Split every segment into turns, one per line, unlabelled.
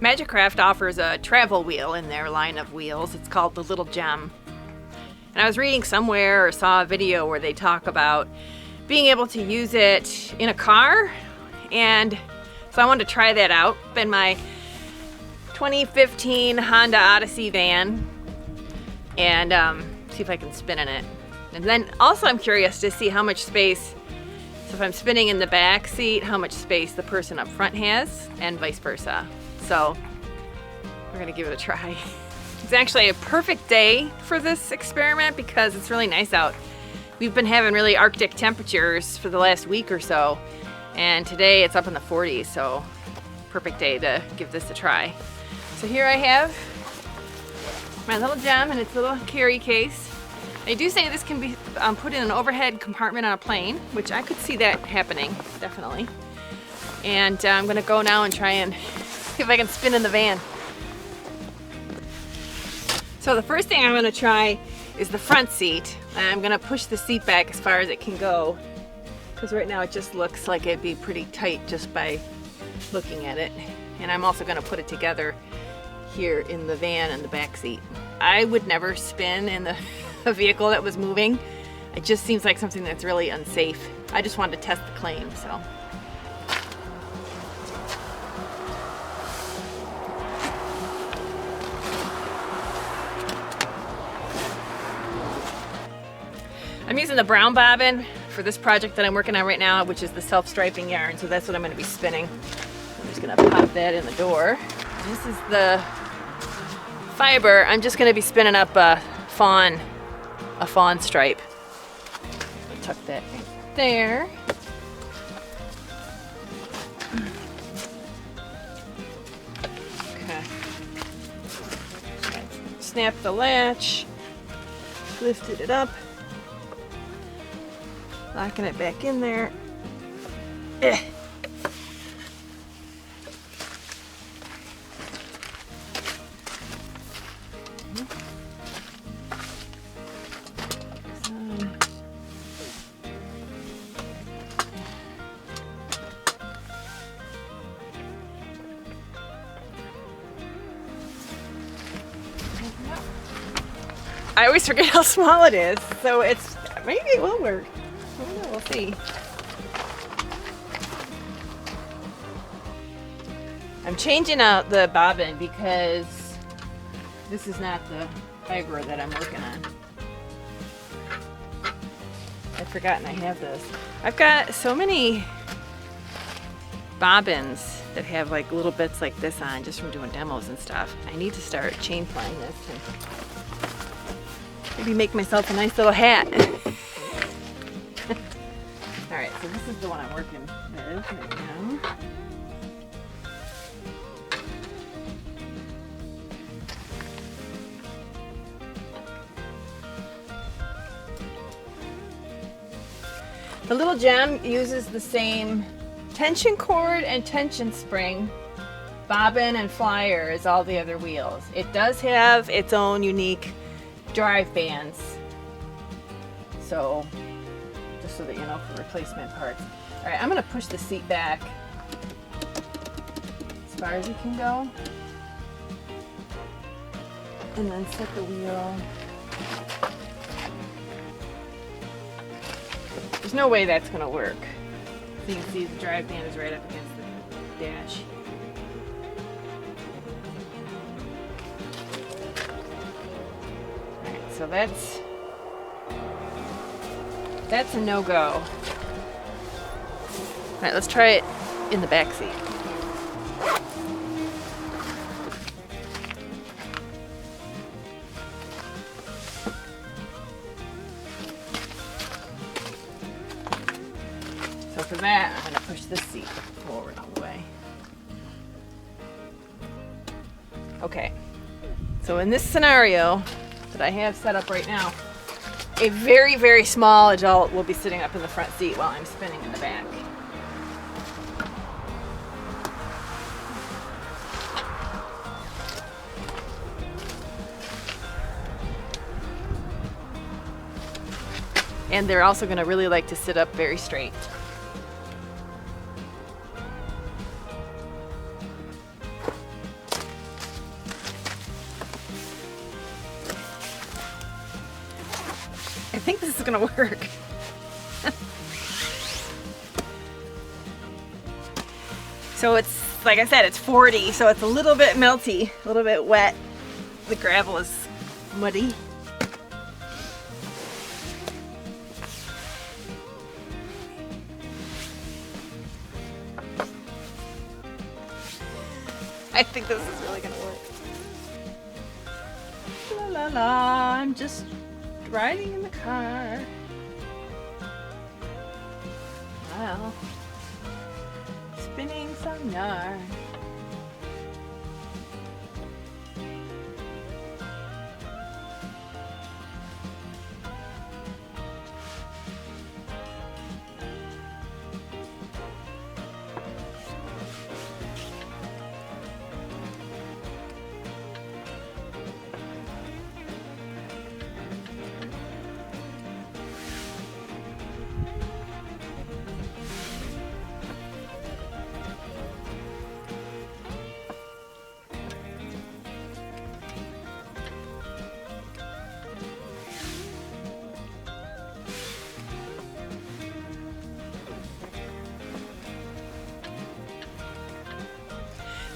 Magicraft offers a travel wheel in their line of wheels. It's called the Little Gem. And I was reading somewhere or saw a video where they talk about being able to use it in a car. And so I wanted to try that out in my 2015 Honda Odyssey van and see if I can spin in it. And then also I'm curious to see how much space, so if I'm spinning in the back seat, how much space the person up front has and vice versa. So we're gonna give it a try. It's actually a perfect day for this experiment because it's really nice out. We've been having really Arctic temperatures for the last week or so, and today it's up in the 40s, so perfect day to give this a try. So here I have my little gem in its little carry case. They do say this can be put in an overhead compartment on a plane, which I could see that happening, definitely. And I'm gonna go now and try and see if I can spin in the van. So the first thing I'm gonna try is the front seat. I'm gonna push the seat back as far as it can go, because right now it just looks like it'd be pretty tight just by looking at it. And I'm also gonna put it together here in the van in the back seat. I would never spin in a vehicle that was moving. It just seems like something that's really unsafe. I just wanted to test the claim, so. I'm using the brown bobbin for this project that I'm working on right now, which is the self-striping yarn, so that's what I'm going to be spinning. I'm just going to pop that in the door. This is the fiber. I'm just going to be spinning up a fawn stripe. I'll tuck that right there. Okay. Snap the latch, lifted it up. Locking it back in there. I always forget how small it is, so maybe it will work. I don't know, we'll see. I'm changing out the bobbin because this is not the fiber that I'm working on. I've forgotten I have this. I've got so many bobbins that have like little bits like this on just from doing demos and stuff. I need to start chain flying this and maybe make myself a nice little hat. Alright, so this is the one I'm working with right now. The Little Gem uses the same tension cord and tension spring, bobbin and flyer as all the other wheels. It does have its own unique drive bands. So, just so that you know, for replacement parts. All right, I'm gonna push the seat back as far as it can go. And then set the wheel. There's no way that's gonna work. So you can see the drive band is right up against the dash. All right, so that's a no-go. All right, let's try it in the back seat. So for that, I'm going to push this seat forward all the way. Okay, So in this scenario that I have set up right now, a very, very small adult will be sitting up in the front seat while I'm spinning in the back. And they're also going to really like to sit up very straight. I think this is going to work. So it's, like I said, it's 40, so it's a little bit melty, a little bit wet. The gravel is muddy. I think this is really gonna work. La la la, I'm just riding in the car. Wow. Spinning some yarn.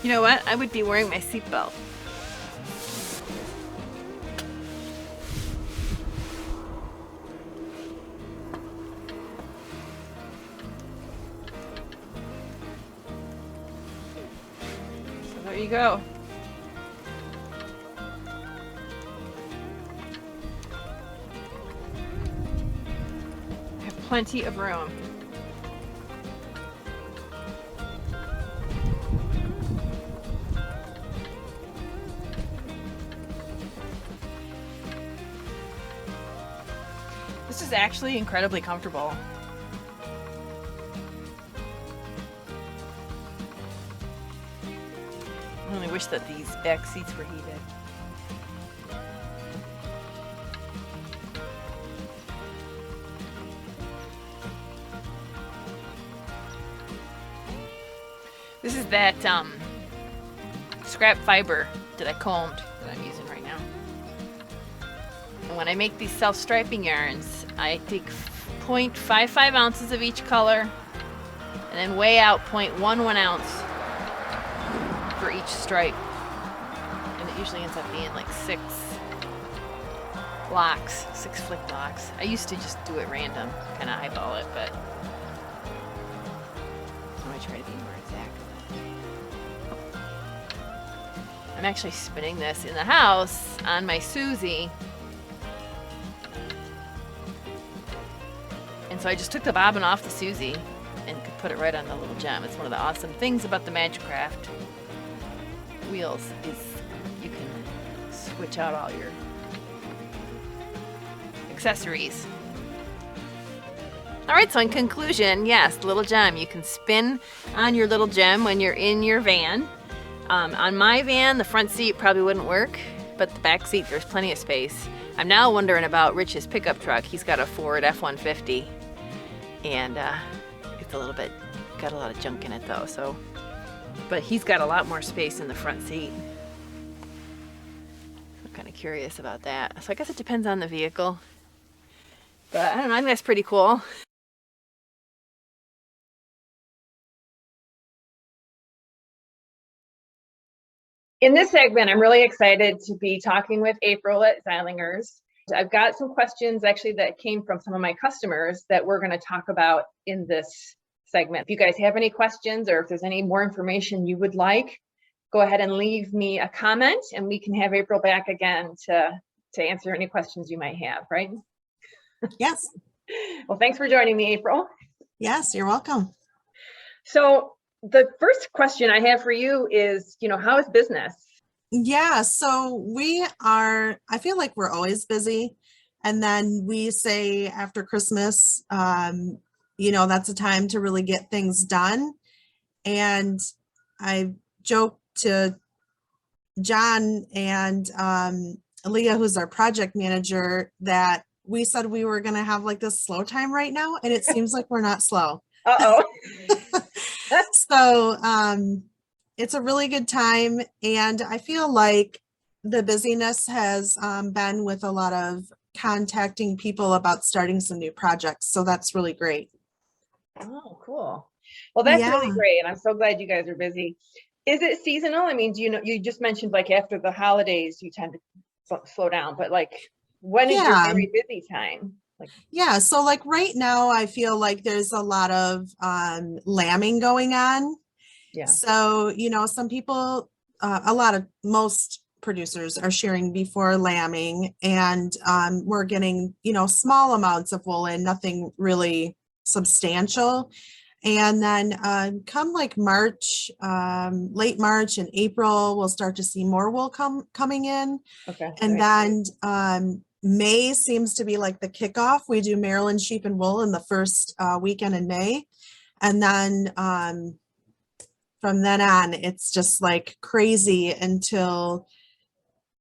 You know what? I would be wearing my seatbelt. So there you go. I have plenty of room. This is actually incredibly comfortable. I only wish that these back seats were heated. This is that scrap fiber that I combed that I'm using right now. And when I make these self-striping yarns, I take 0.55 ounces of each color and then weigh out 0.11 ounce for each stripe. And it usually ends up being like 6 blocks, 6 flick blocks. I used to just do it random, kind of eyeball it, but I'm going to try to be more exact. I'm actually spinning this in the house on my Susie. And so I just took the bobbin off the Susie and could put it right on the little gem. It's one of the awesome things about the Magicraft wheels is you can switch out all your accessories. All right, so in conclusion, yes, the little gem. You can spin on your little gem when you're in your van. On my van, the front seat probably wouldn't work, but the back seat, there's plenty of space. I'm now wondering about Rich's pickup truck. He's got a Ford F-150, and it's a little bit, got a lot of junk in it though, so, but he's got a lot more space in the front seat. I'm kind of curious about that. So I guess it depends on the vehicle, but I don't know, I think that's pretty cool. In this segment, I'm really excited to be talking with April at Zeilinger's. I've got some questions actually that came from some of my customers that we're going to talk about in this segment. If you guys have any questions or if there's any more information you would like, go ahead and leave me a comment and we can have April back again to answer any questions you might have, right?
Yes.
Well, thanks for joining me, April.
Yes, you're welcome.
So the first question I have for you is, how is business?
Yeah, so I feel like we're always busy. And then we say after Christmas, that's a time to really get things done. And I joke to John and Leah, who's our project manager, that we said we were going to have like this slow time right now, and it seems like we're not slow.
Uh-oh.
So it's a really good time, and I feel like the busyness has been with a lot of contacting people about starting some new projects. So that's really great.
Oh, cool. Well, that's really
Yeah.
great, and I'm so glad you guys are busy. Is it seasonal? I mean, do you know, you just mentioned like after the holidays, you tend to slow down, but like when is your
Yeah.
very busy time? Like,
Yeah. So like right now, I feel like there's a lot of lambing going on.
yeah.
So, some people, most producers are shearing before lambing, and we're getting, small amounts of wool in, nothing really substantial. And then come like March, late March and April, we'll start to see more wool coming in.
Okay.
And then May seems to be like the kickoff. We do Maryland sheep and wool in the first weekend in May. And then from then on, it's just like crazy until,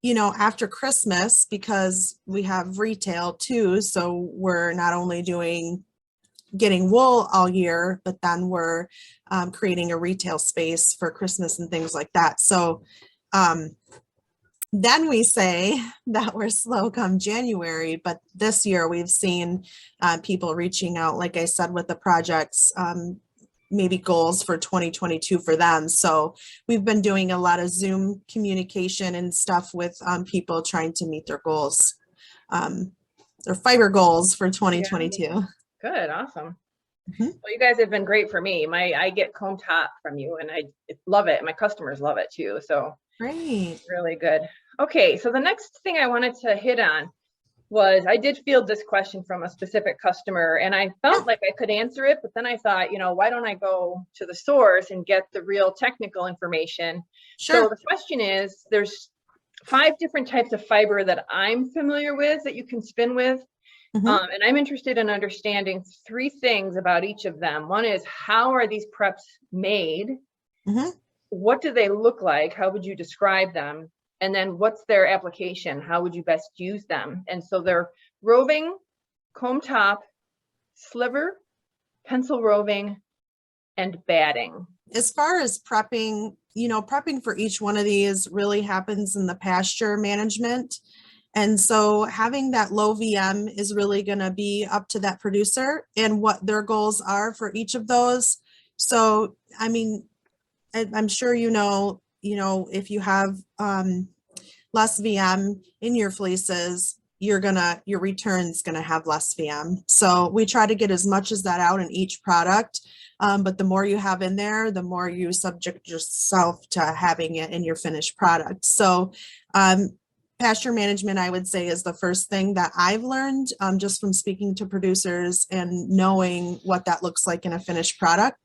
after Christmas, because we have retail too. So we're not only getting wool all year, but then we're creating a retail space for Christmas and things like that. So um, then we say that we're slow come January, but this year we've seen people reaching out, like I said, with the projects, maybe goals for 2022 for them. So we've been doing a lot of Zoom communication and stuff with people trying to meet their goals, their fiber goals for
Yeah.
2022.
Good. Awesome.
Mhm.
Well, you guys have been great for me. I get comb top from you, and I love it. My customers love it too. So
Great.
really good. Okay, so the next thing I wanted to hit on was I did field this question from a specific customer, and I
Yeah,
felt like I could answer it, but then I thought, why don't I go to the source and get the real technical information? So
sure.
the question is, there's 5 different types of fiber that I'm familiar with that you can spin with.
Hmm.
And I'm interested in understanding 3 things about each of them. One is, how are these preps made?
Hmm.
What do they look like? How would you describe them? And then what's their application? How would you best use them? And so they're roving, comb top, sliver, pencil roving, and batting.
As far as prepping, prepping for each one of these really happens in the pasture management. And so having that low VM is really going to be up to that producer and what their goals are for each of those. So, I mean, I'm sure if you have less VM in your fleeces, your return's gonna have less VM. So we try to get as much as that out in each product. But the more you have in there, the more you subject yourself to having it in your finished product. So pasture management, I would say, is the first thing that I've learned just from speaking to producers and knowing what that looks like in a finished product.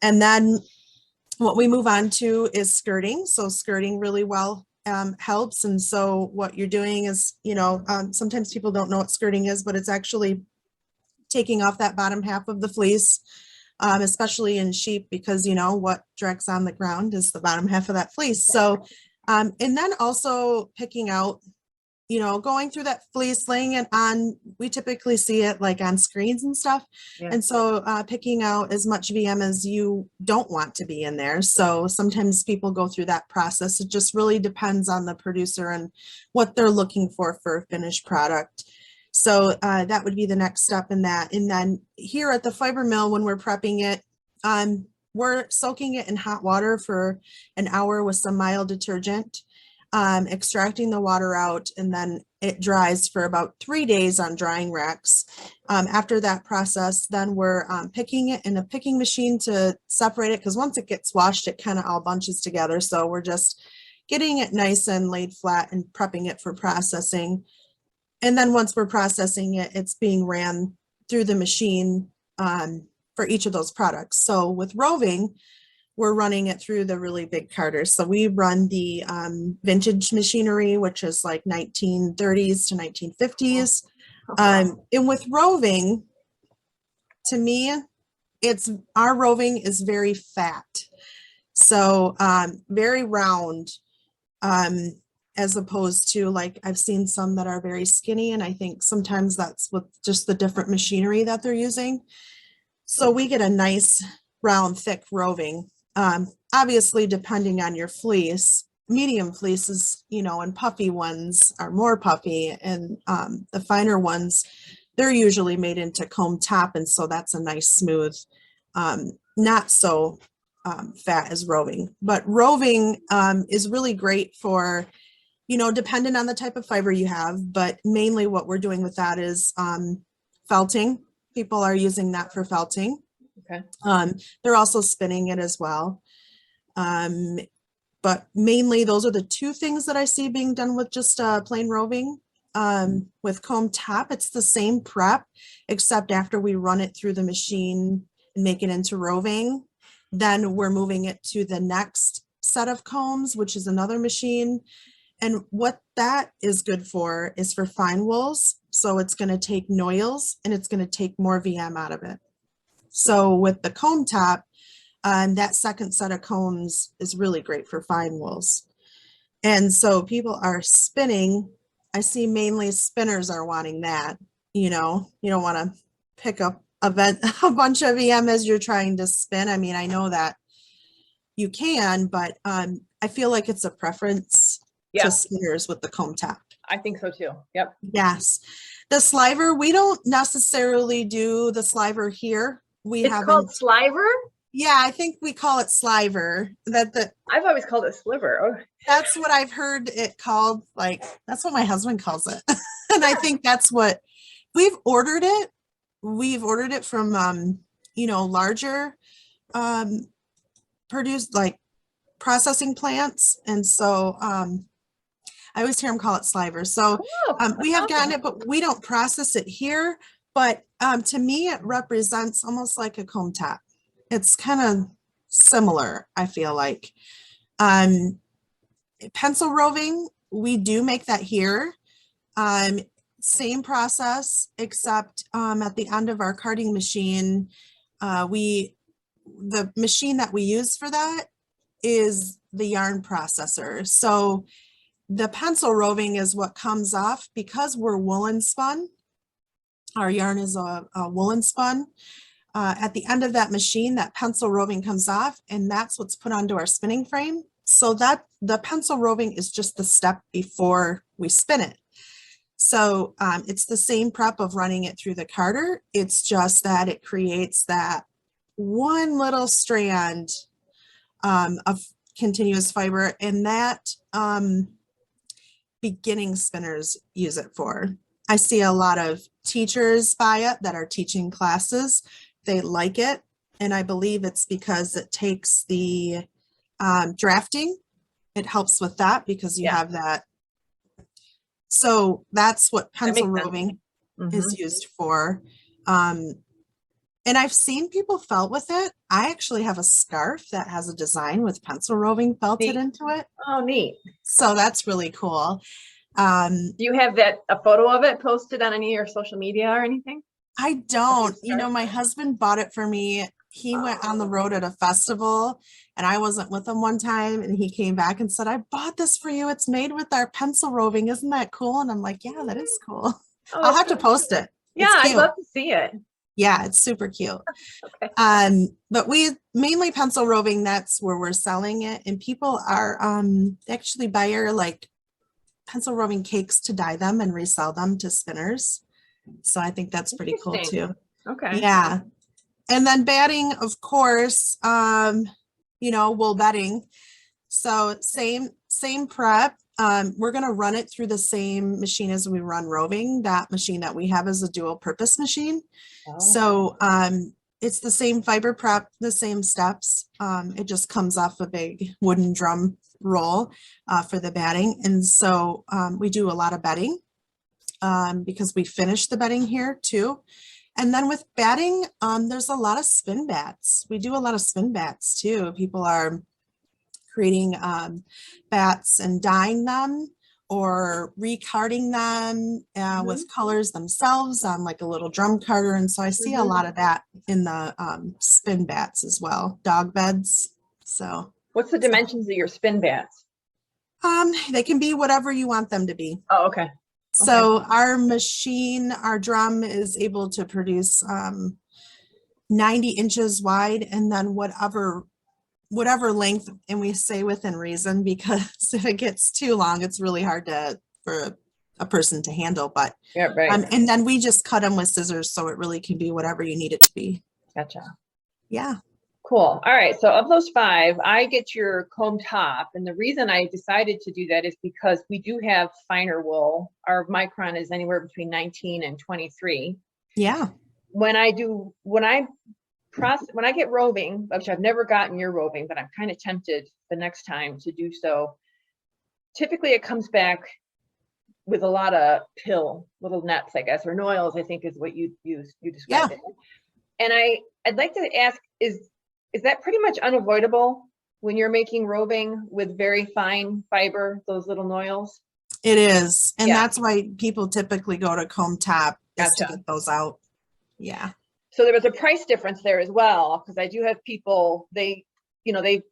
And then what we move on to is skirting. So skirting really well helps. And so what you're doing is, sometimes people don't know what skirting is, but it's actually taking off that bottom half of the fleece, especially in sheep, because what drags on the ground is the bottom half of that fleece. So, and then also picking out, going through that fleece, laying it on, we typically see it like on screens and stuff.
Yeah.
And so picking out as much VM as you don't want to be in there. So sometimes people go through that process. It just really depends on the producer and what they're looking for a finished product. So that would be the next step in that. And then here at the fiber mill, when we're prepping it, we're soaking it in hot water for an hour with some mild detergent, extracting the water out, and then it dries for about 3 days on drying racks. After that process, then we're picking it in a picking machine to separate it, because once it gets washed, it kind of all bunches together. So we're just getting it nice and laid flat and prepping it for processing. And then once we're processing it, it's being ran through the machine for each of those products. So with roving, we're running it through the really big carders. So we run the vintage machinery, which is like 1930s to 1950s. And with roving, to me, it's our roving is very fat. So very round, as opposed to like I've seen some that are very skinny, and I think sometimes that's with just the different machinery that they're using. So we get a nice round, thick roving. Obviously, depending on your fleece, medium fleeces, and puffy ones are more puffy, and the finer ones, they're usually made into comb top, and so that's a nice smooth, not so fat as roving. But roving is really great for, depending on the type of fiber you have, but mainly what we're doing with that is felting. People are using that for felting.
Okay.
They're also spinning it as well. But mainly those are the two things that I see being done with just plain roving. With comb top, it's the same prep, except after we run it through the machine and make it into roving, then we're moving it to the next set of combs, which is another machine. And what that is good for is for fine wools. So it's going to take noils and it's going to take more VM out of it. So with the comb top, that second set of combs is really great for fine wools. And so people are spinning. I see mainly spinners are wanting that. You don't want to pick up a bunch of VM as you're trying to spin. I mean, I know that you can, but I feel like it's a preference to spinners with the comb top.
I think so too. Yep.
Yes. The sliver, we don't necessarily do the sliver here.
It's called sliver?
Yeah, I think we call it sliver.
I've always called it sliver. Oh.
That's what I've heard it called. Like, that's what my husband calls it. And I think that's what we've ordered it. We've ordered it from, larger processing plants. And so I always hear them call it sliver. So we have gotten it, but we don't process it here. But to me, it represents almost like a comb top. It's kind of similar, I feel like. Pencil roving, we do make that here. Same process, except at the end of our carding machine, the machine that we use for that is the yarn processor. So the pencil roving is what comes off because we're woolen spun. Our yarn is a woolen spun. At the end of that machine, that pencil roving comes off, and that's what's put onto our spinning frame. So that the pencil roving is just the step before we spin it. So it's the same prep of running it through the carder. It's just that it creates that one little strand of continuous fiber, and that beginning spinners use it for. I see a lot of teachers buy it that are teaching classes. They like it, and I believe it's because it takes the drafting. It helps with that because you have that. So that's what pencil roving is used for. And I've seen people felt with it. I actually have a scarf that has a design with pencil roving felted into it.
Oh, neat.
So that's really cool.
Do you have a photo of it posted on any of your social media or anything?
I don't. My husband bought it for me. He went on the road at a festival and I wasn't with him one time, and he came back and said, I bought this for you. It's made with our pencil roving. Isn't that cool? And I'm like, yeah, that is cool. I'll have to post it.
Yeah, I'd love to see it.
Yeah, it's super cute.
Okay.
But we mainly pencil roving, that's where we're selling it. And people are actually buy like pencil roving cakes to dye them and resell them to spinners. So I think that's pretty cool too.
Okay.
Yeah. And then batting, of course, wool bedding. So same prep. We're going to run it through the same machine as we run roving. That machine that we have is a dual purpose machine. Oh. So it's the same fiber prep, the same steps. It just comes off a big wooden drum roll for the batting. And so we do a lot of bedding because we finish the bedding here too. And then with batting, there's a lot of spin bats. We do a lot of spin bats too. People are creating bats and dyeing them or recarding them with colors themselves on like a little drum carder. And so I see a lot of that in the spin bats as well, dog beds. So
what's the dimensions of your spin bats?
They can be whatever you want them to be.
Oh, okay.
So our machine, our drum is able to produce 90 inches wide, and then whatever length, and we say within reason, because if it gets too long, it's really hard for a person to handle. But
yeah, right.
And then we just cut them with scissors, so it really can be whatever you need it to be.
Gotcha.
Yeah.
Cool. All right. So of those 5, I get your comb top. And the reason I decided to do that is because we do have finer wool. Our micron is anywhere between 19 and 23.
Yeah.
When I get roving, which I've never gotten your roving, but I'm kind of tempted the next time to do so. Typically it comes back with a lot of little nets, I guess, or noils, I think is what you described it. And I'd like to ask, is that pretty much unavoidable when you're making roving with very fine fiber, those little noils?
It is. And that's why people typically go to comb top is to get those out. Yeah.
So there was a price difference there as well, because I do have people, they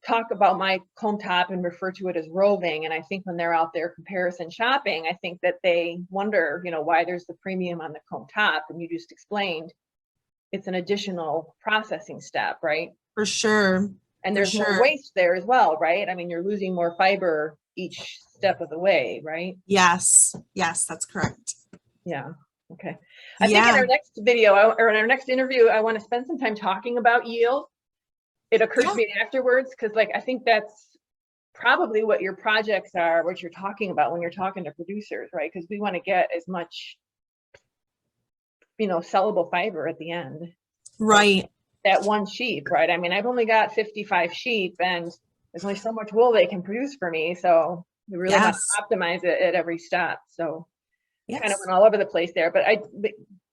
talk about my comb top and refer to it as roving. And I think when they're out there comparison shopping, I think that they wonder, why there's the premium on the comb top. And you just explained it's an additional processing step, right?
For sure.
And there's more waste there as well, right? I mean, you're losing more fiber each step of the way, right?
Yes. Yes, that's correct.
Yeah. Okay. I think in our next video or in our next interview, I want to spend some time talking about yield. It occurred to me afterwards, because I think that's probably what your projects are, what you're talking about when you're talking to producers, right? Because we want to get as much, sellable fiber at the end.
Right.
That one sheep, right? I mean, I've only got 55 sheep and there's only so much wool they can produce for me. So we really have to optimize it at every step. So kind of went all over the place there, but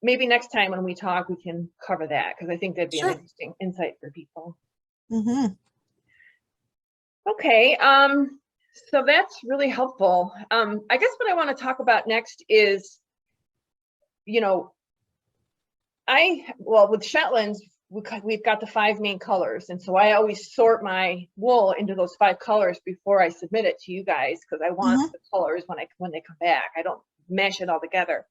maybe next time when we talk, we can cover that, because I think that'd be an interesting insight for people. Okay. So that's really helpful. I guess what I want to talk about next is, with Shetlands, we've got the 5 main colors. And so I always sort my wool into those 5 colors before I submit it to you guys, because I want the colors when they come back. I don't mash it all together.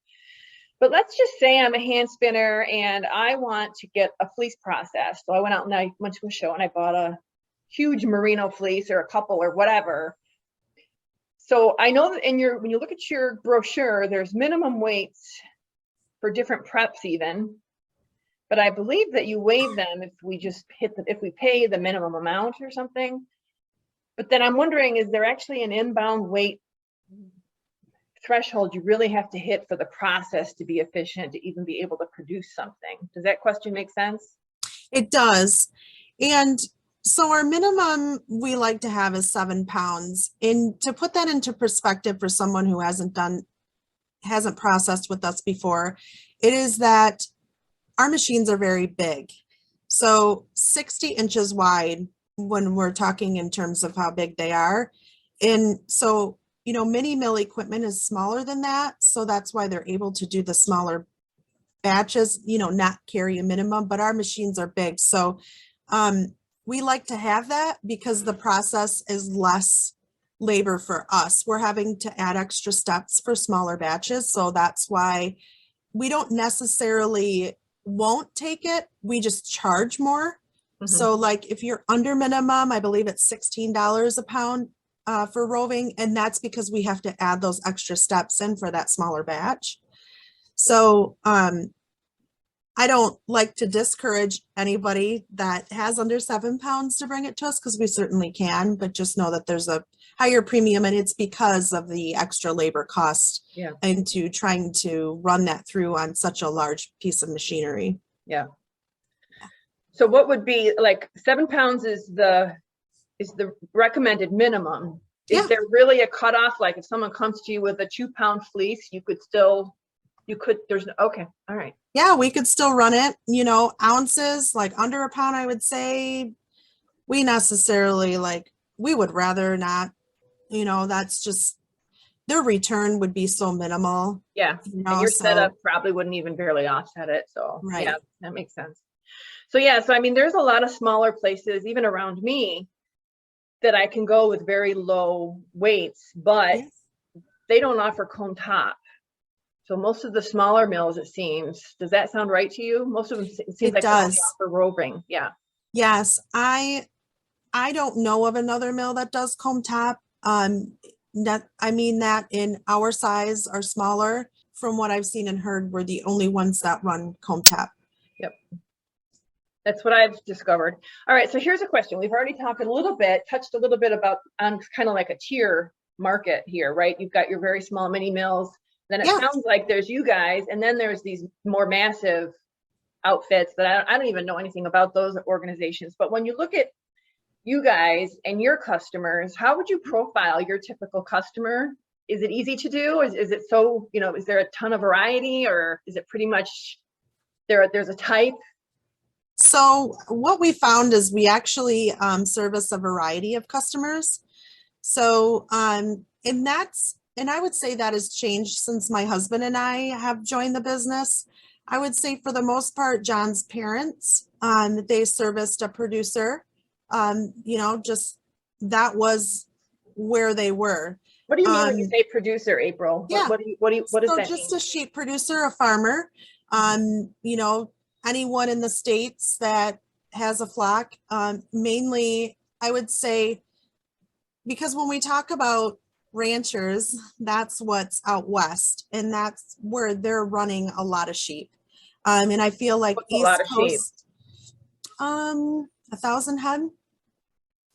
But let's just say I'm a hand spinner and I want to get a fleece processed. So I went out and I went to a show and I bought a huge merino fleece or a couple or whatever. So I know that when you look at your brochure, there's minimum weights for different preps even. But I believe that you waive them if we just if we pay the minimum amount or something. But then I'm wondering, is there actually an inbound weight threshold you really have to hit for the process to be efficient, to even be able to produce something? Does that question make sense?
It does. And so our minimum we like to have is 7 pounds. And to put that into perspective for someone who hasn't processed with us before, it is that our machines are very big. So 60 inches wide when we're talking in terms of how big they are. And so, mini mill equipment is smaller than that. So that's why they're able to do the smaller batches, not carry a minimum, but our machines are big. So we like to have that because the process is less labor for us. We're having to add extra steps for smaller batches. So that's why we don't necessarily won't take it. We just charge more. So like if you're under minimum, I believe it's $16 a pound for roving. And that's because we have to add those extra steps in for that smaller batch. So I don't like to discourage anybody that has under 7 pounds to bring it to us, because we certainly can, but just know that there's a higher premium, and it's because of the extra labor cost into trying to run that through on such a large piece of machinery.
Yeah. So what would be 7 pounds is the recommended minimum. Is there really a cutoff? Like if someone comes to you with a 2 pound fleece, you could still You could, there's no, okay, all right.
Yeah, we could still run it, ounces, like under a pound, I would say. We necessarily we would rather not, that's just their return would be so minimal,
Yeah. And your setup
so
probably wouldn't even barely offset it. So yeah,
right.
that makes sense. So yeah, so I mean, there's a lot of smaller places, even around me, that I can go with very low weights, but
Yes,
they don't offer cone top. So most of the smaller mills, it seems, does that sound right to you? Most of them, it seems
it
like they only
does.
offer roving. Yeah.
Yes, I don't know of another mill that does comb top. That I mean that in our size or smaller, from what I've seen and heard, we're the only ones that run comb top.
Yep. That's what I've discovered. All right. So here's a question. We've already talked a little bit, touched a little bit about on kind of like a tier market here, right? You've got your very small mini mills. Then it
Yeah.
sounds like there's you guys, and then there's these more massive outfits that I don't even know anything about those organizations. But when you look at you guys and your customers, how would you profile your typical customer? Is it easy to do? Is it so, is there a ton of variety, or is it pretty much there's a type?
So what we found is we actually service a variety of customers. So and I would say that has changed since my husband and I have joined the business. I would say for the most part, John's parents, they serviced a producer. Just that was where they were.
What do you mean when you
Um,
say producer, April?
yeah.
What does
So
that
just
mean?
a sheep producer, a farmer, um, you know, anyone in the States that has a flock, mainly I would say, because when we talk about ranchers, that's what's out west, and that's where they're running a lot of sheep. And I feel like
What's a lot
East
of sheep?
Coast, 1,000 head.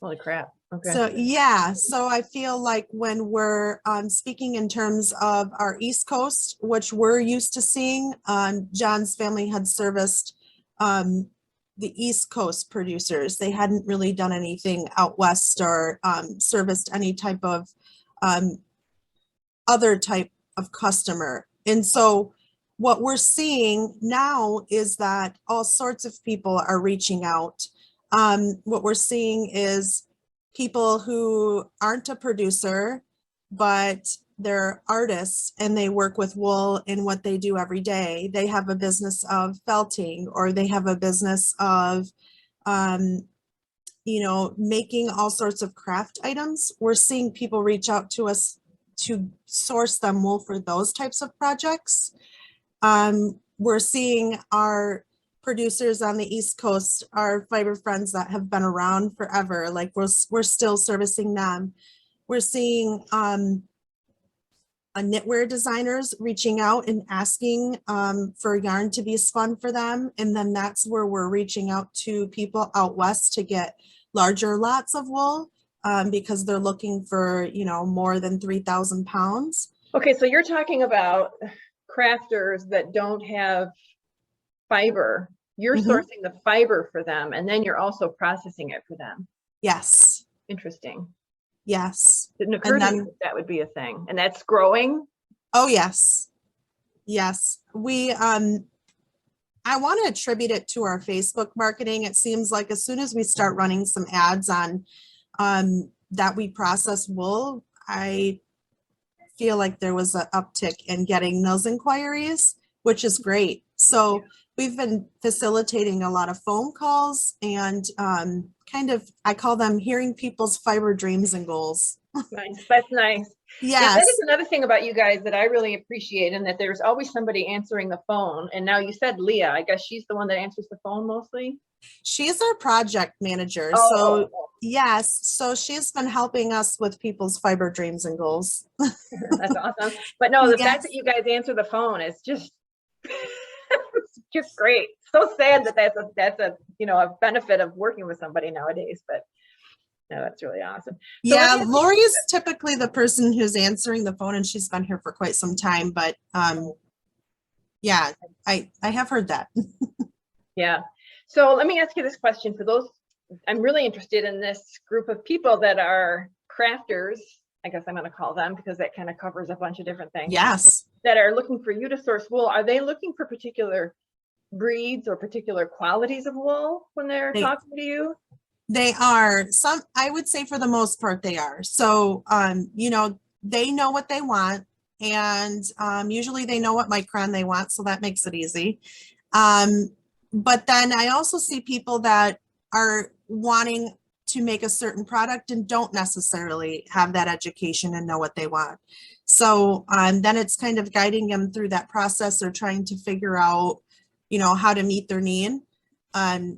Holy crap. Okay.
So yeah, so I feel like when we're speaking in terms of our East Coast, which we're used to seeing, John's family had serviced the East Coast producers. They hadn't really done anything out west or serviced any type of um, other type of customer. And so what we're seeing now is that all sorts of people are reaching out. What we're seeing is people who aren't a producer, but they're artists and they work with wool in what they do every day. They have a business of felting, or they have a business of, um, making all sorts of craft items. We're seeing people reach out to us to source them wool for those types of projects. We're seeing our producers on the East Coast, our fiber friends that have been around forever, like we're still servicing them. We're seeing knitwear designers reaching out and asking for yarn to be spun for them. And then that's where we're reaching out to people out west to get larger lots of wool because they're looking for, more than 3,000 pounds.
Okay, so you're talking about crafters that don't have fiber. You're
Mhm.
sourcing the fiber for them, and then you're also processing it for them.
Yes,
Interesting.
yes.
Didn't occur
And
to me
then,
that that would be a thing. And that's growing.
oh, yes, yes. I want to attribute it to our Facebook marketing. It seems like as soon as we start running some ads on that we process wool, I feel like there was an uptick in getting those inquiries, which is great. So we've been facilitating a lot of phone calls and I call them hearing people's fiber dreams and goals.
Nice. That's nice. Yeah, that is
Yes,
another thing about you guys that I really appreciate, and that there's always somebody answering the phone. And now you said Leah, I guess she's the one that answers the phone mostly.
she's our project manager.
Oh,
So yes, so she's been helping us with people's fiber dreams and goals.
that's awesome. But no, the fact
Yes.
that you guys answer the phone is just it's just great. So sad that that's a a benefit of working with somebody nowadays, but no, that's really awesome. So let
Yeah,
me ask
Lori is typically the person who's answering the phone, and she's been here for quite some time, but yeah, I have heard that.
yeah. So let me ask you this question for those. I'm really interested in this group of people that are crafters. I guess I'm going to call them because that kind of covers a bunch of different things.
Yes.
that are looking for you to source wool, are they looking for particular breeds or particular qualities of wool when they're
They
talking to you?
they are some, I would say for the most part they are. So they know what they want, and usually they know what micron they want, so that makes it easy. Um, but then I also see people that are wanting to make a certain product and don't necessarily have that education and know what they want. So then it's kind of guiding them through that process or trying to figure out, how to meet their need. I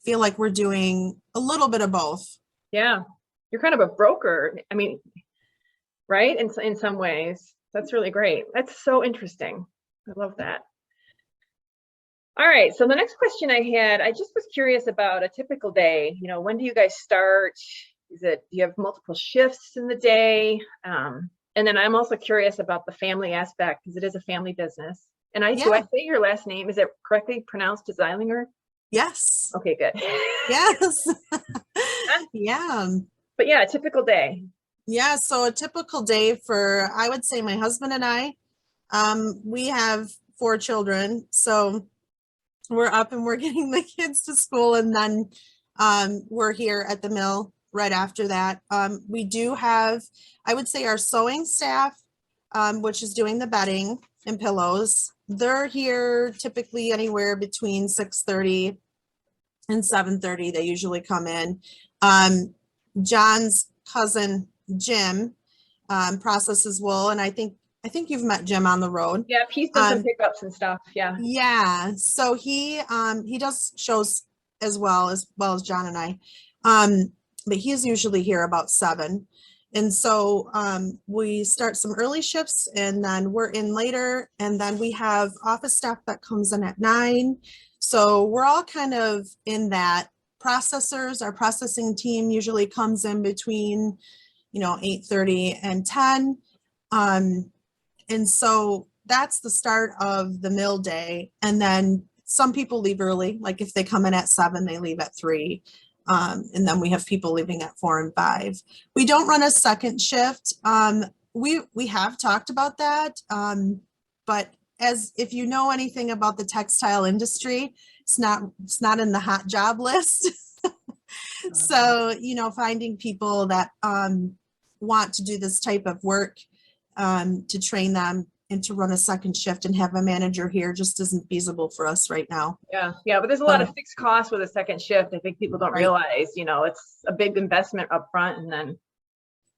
feel like we're doing a little bit of both.
Yeah, you're kind of a broker. I mean, right? In some ways, that's really great. That's so interesting. I love that. All right, so the next question I had, I just was curious about a typical day. When do you guys start? Do you have multiple shifts in the day? And then I'm also curious about the family aspect, because it is a family business. And do I
Yeah.
say your last name? Is it correctly pronounced as Zeilinger?
Yes.
Okay, good.
Yes. Yeah.
But yeah, a typical day.
Yeah. So a typical day for, I would say, my husband and I, we have 4 children. So we're up and we're getting the kids to school, and then we're here at the mill right after that. We do have, I would say, our sewing staff, which is doing the bedding and pillows. They're here typically anywhere between 6:30 and 7:30. They usually come in. John's cousin Jim processes wool, and I think you've met Jim on the road.
Yeah, he's done some pickups and stuff. Yeah.
Yeah. So he does shows as well as John and I. But he's usually here about 7. And so we start some early shifts, and then we're in later, and then we have office staff that comes in at 9. So we're all kind of in that. Processors, our processing team usually comes in between 8:30 and 10. And so that's the start of the mill day. And then some people leave early, like if they come in at 7, they leave at 3. And then we have people leaving at 4 and 5. We don't run a second shift. We have talked about that. But as if you know anything about the textile industry, it's not in the hot job list. So, finding people that want to do this type of work, to train them and to run a second shift and have a manager here just isn't feasible for us right now.
Yeah, but there's a lot of fixed costs with a second shift. I think people don't realize, it's a big investment up front, and then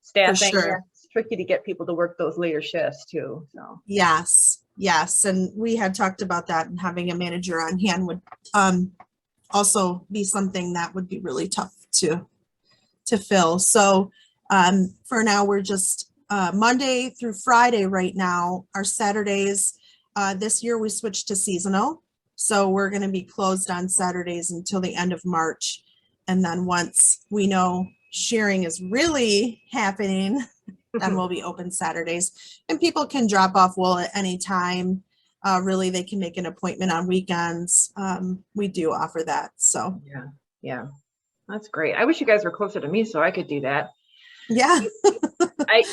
staffing.
Sure.
It's tricky to get people to work those later shifts too. So
yes, and we had talked about that, and having a manager on hand would also be something that would be really tough to fill. So for now, we're just Monday through Friday right now. Our Saturdays, this year we switched to seasonal. So we're going to be closed on Saturdays until the end of March. And then once we know shearing is really happening, then we'll be open Saturdays. And people can drop off wool at any time. Really, they can make an appointment on weekends. We do offer that. So
yeah, that's great. I wish you guys were closer to me so I could do that.
Yeah.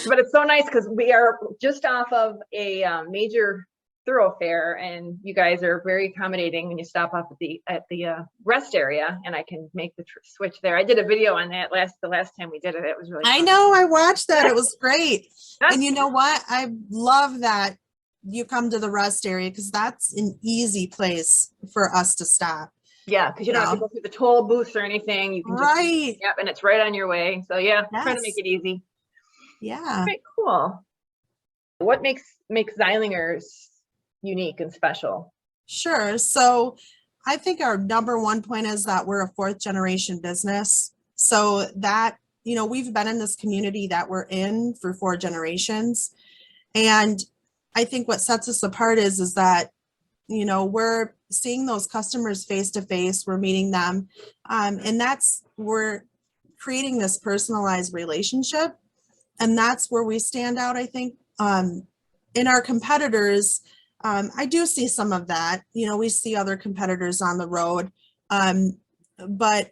But it's so nice because we are just off of a major thoroughfare, and you guys are very accommodating when you stop off at the rest area, and I can make the switch there. I did a video on that the last time we did it. It was really fun.
I know, I watched that. It was great. And you know what? I love that you come to the rest area, because that's an easy place for us to stop.
Yeah, because you don't have to go through the toll booths or anything. You can just, yep, and it's right on your way. So yeah, trying to make it easy.
Yeah.
Okay, cool. What makes Zeilingers unique and special?
Sure. So I think our number one point is that we're a 4th generation business. So that, we've been in this community that we're in for 4 generations. And I think what sets us apart is that, we're seeing those customers face to face, we're meeting them. And we're creating this personalized relationship. And that's where we stand out, I think. In our competitors, I do see some of that. We see other competitors on the road. But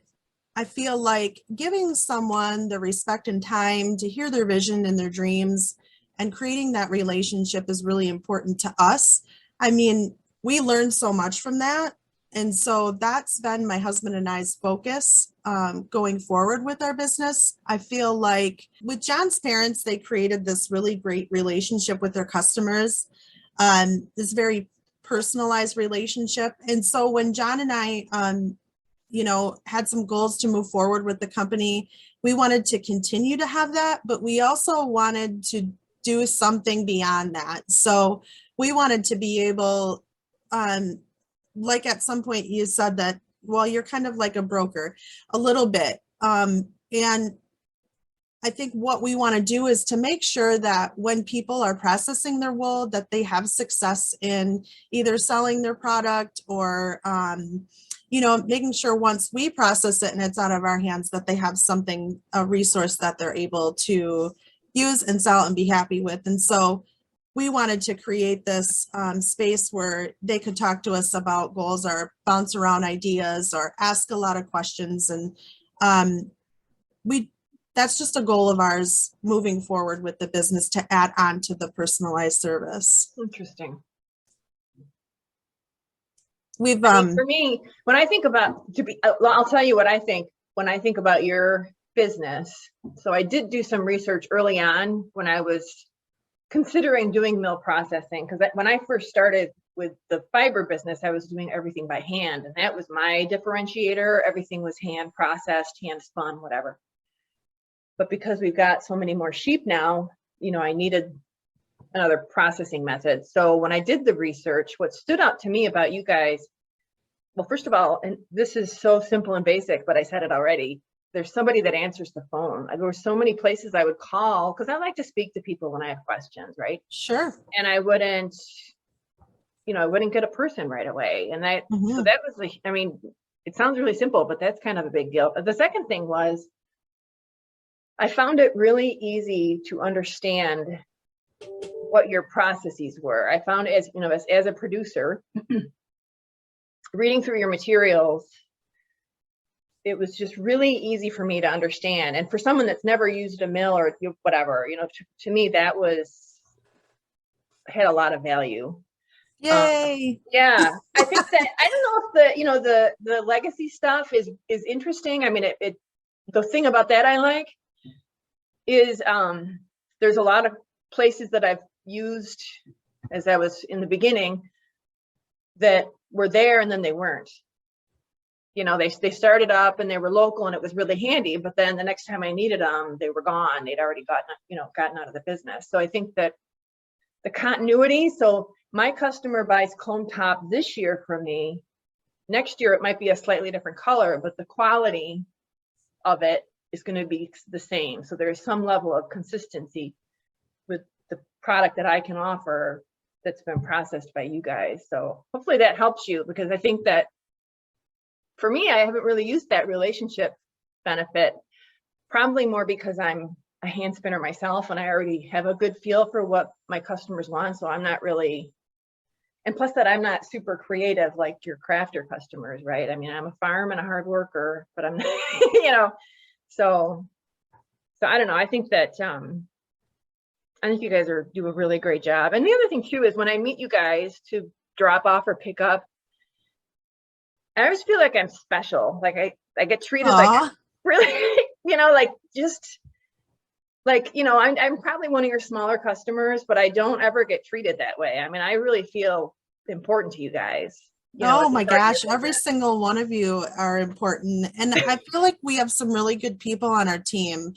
I feel like giving someone the respect and time to hear their vision and their dreams, and creating that relationship is really important to us. I mean, we learned so much from that. And so that's been my husband and I's focus going forward with our business. I feel like with John's parents, they created this really great relationship with their customers, this very personalized relationship. And so when John and I, had some goals to move forward with the company, we wanted to continue to have that, but we also wanted to do something beyond that. So we wanted to be able, like at some point you said that, well, you're kind of like a broker a little bit. And I think what we want to do is to make sure that when people are processing their wool, that they have success in either selling their product or, making sure once we process it and it's out of our hands, that they have something, a resource that they're able to use and sell and be happy with. And so we wanted to create this space where they could talk to us about goals or bounce around ideas or ask a lot of questions. And that's just a goal of ours moving forward with the business, to add on to the personalized service.
Interesting.
We've
for me, when I think about I'll tell you what I think when I think about your business. So I did do some research early on when I was considering doing mill processing, because when I first started with the fiber business, I was doing everything by hand, and that was my differentiator. Everything was hand processed, hand spun, whatever. But because we've got so many more sheep now, I needed another processing method. So when I did the research, what stood out to me about you guys, well, first of all, and this is so simple and basic, but I said it already, there's somebody that answers the phone. There were so many places I would call because I like to speak to people when I have questions, right?
Sure.
And I wouldn't get a person right away. And so that was, it sounds really simple, but that's kind of a big deal. The second thing was, I found it really easy to understand what your processes were. I found as a producer, reading through your materials, it was just really easy for me to understand. And for someone that's never used a mill or whatever, to me, that had a lot of value.
Yay.
Yeah. I think that, I don't know if the legacy stuff is interesting. I mean, the thing about that I like is there's a lot of places that I've used as I was in the beginning that were there and then they weren't. They started up and they were local and it was really handy, but then the next time I needed them, they were gone. They'd already gotten out of the business. So I think that the continuity, so my customer buys comb top this year from me. Next year, it might be a slightly different color, but the quality of it is going to be the same. So there's some level of consistency with the product that I can offer that's been processed by you guys. So hopefully that helps you, because I think that for me, I haven't really used that relationship benefit, probably more because I'm a hand spinner myself and I already have a good feel for what my customers want. So I'm not really, and plus that I'm not super creative like your crafter customers, right? I mean, I'm a farm and a hard worker, but I'm not, so I don't know. I think that, I think you guys do a really great job. And the other thing too, is when I meet you guys to drop off or pick up, I always feel like I'm special. Like I get treated like really, I'm probably one of your smaller customers, but I don't ever get treated that way. I mean, I really feel important to you guys.
Oh my gosh, every single one of you are important. And I feel like we have some really good people on our team.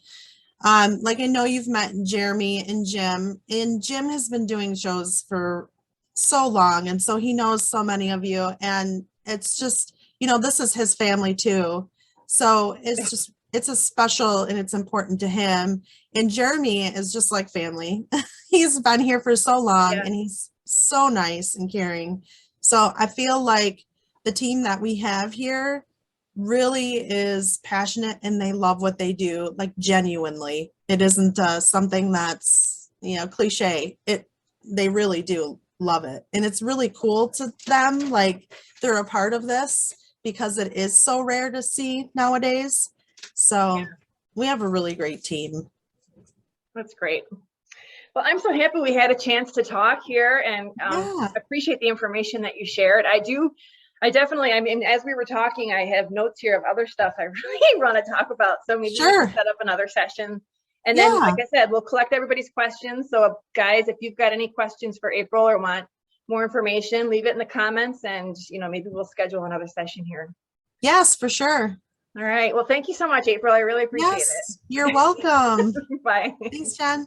Like I know you've met Jeremy and Jim has been doing shows for so long. And so he knows so many of you, and it's just, this is his family too. So it's a special and it's important to him. And Jeremy is just like family. He's been here for so long, and he's so nice and caring. So I feel like the team that we have here really is passionate and they love what they do, like genuinely. It isn't something that's, cliche. They really do love it. And it's really cool to them. Like they're a part of this because it is so rare to see nowadays. So we have a really great team.
That's great. Well, I'm so happy we had a chance to talk here, and
Yeah,
appreciate the information that you shared. I definitely, I mean, as we were talking, I have notes here of other stuff I really want to talk about. So maybe we can
sure.
set up another session. And then,
Yeah.
like I said, we'll collect everybody's questions. So guys, if you've got any questions for April or want more information, leave it in the comments, and maybe we'll schedule another session here.
Yes, for sure.
All right. Well, thank you so much, April. I really appreciate
Yes, you're welcome.
it. Bye.
Thanks, Jen.